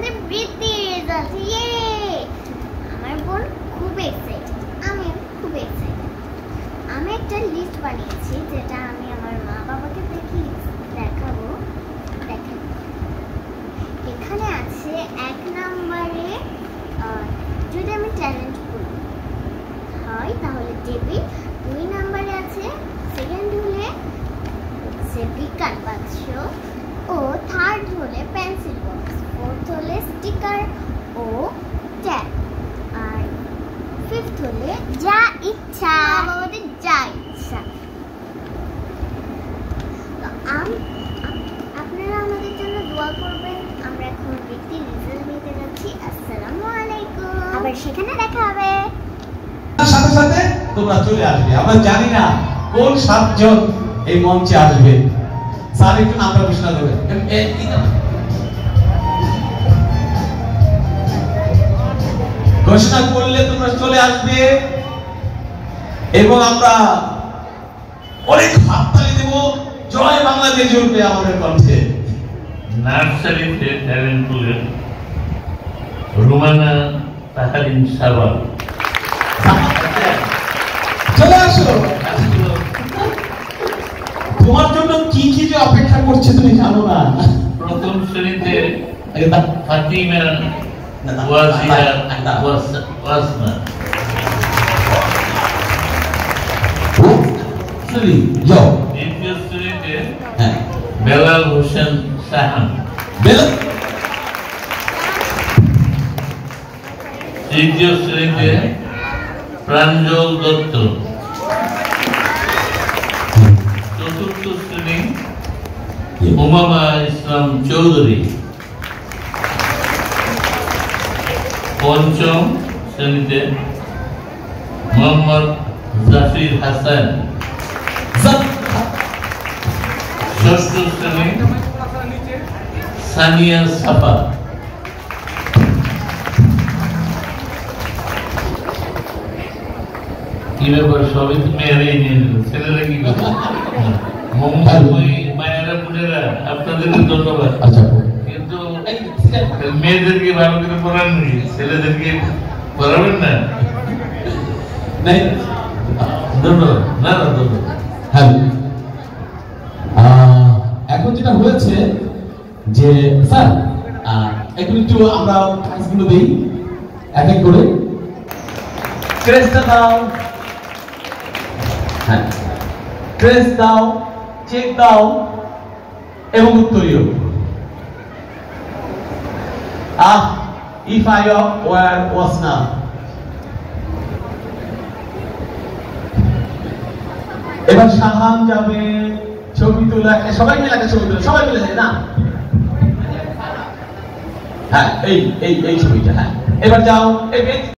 আমাদের বৃত্তির রেজাল্ট। ইয়ে! আমার বোন খুব এক্সাইটেড, আমি খুব এক্সাইটেড। আমি একটা লিস্ট বানিয়েছি যেটা আমি আমার মা বাবাকে দেখাবো। দেখেন, এখানে আছে 1 নম্বরে যদি আমি ট্যালেন্ট হয় তাহলে টেবিল, 2 নম্বরে আছে সেকেন্ড হলে বিজ্ঞান বাক্স, ও থার্ড হলে পেন্সিল বক্স, ফোর্থ হলে স্টিকার ও ট্যাগ, আর ফিফথ হলে যা ইচ্ছা, আমাদের যা ইচ্ছা। আপনারা আমাদের জন্য দোয়া করবেন। আমরা এখন বৃত্তির রেজাল্ট নিতে যাচ্ছি। আসসালামু আলাইকুম। আবার সেখানে দেখা হবে। সাথে সাথে তোমরা চলে আসবে। আমরা জানি না কোন 7 জন এই মঞ্চে আসবে। স্যার একটু নামটা ঘোষণা করবেন। ঘোষণা করলে তোমরা চলে আসবে এবং আমরা অনেক হাততালি দেব। জয় বাংলাদেশ জুড়বে আমাদের কণ্ঠে। নার্সারিতে ট্যালেন্ট পুলের রুমানা তাহারিন সাবাল, চলে আসো। তোমার জন্য কি কি যে অপেক্ষা করছে তুমি জানো না। প্রথম শ্রেণীতে ফাতিমা ওয়াজিয়া ওয়াসমা, দ্বিতীয় শ্রেণীতে বেলাল হোসেন সাহান, তৃতীয় শ্রেণীতে প্রাঞ্জল দত্ত, চতুর্থ শ্রেণী উমামা ইসলাম চৌধুরী, পঞ্চম শ্রেণীতে মোহাম্মদ জাফির হাসান, ষষ্ঠ শ্রেণী সানিয়া সাফা, কি ব্যাপার সবই তো মেয়েরাই নিয়ে নিল, ছেলেরা কি করে? মায়েরা বোনেরা আপনাদেরকে ধন্যবাদ। কিন্তু মেয়েদেরকে ভালো করে পড়ান নি, ছেলেদেরকে পড়াবেন না। ধন্যবাদ। না না ধন্যবাদ। হ্যাঁ, এখন যেটা হয়েছে যে স্যার এখন একটু আমরা প্রাইজগুলো দেই এক এক করে। ক্রেস্টটা দাও, হ্যাঁ ক্রেস্ট দাও, চেক দাও এবং উত্তরীয়। If I were was now, এবার শাহান যাবে ছবি তোলা। সবাই মিলে একটা ছবি তোলা, সবাই মিলে যায় না? হ্যাঁ এই ছবিটা। হ্যাঁ এবার যাও।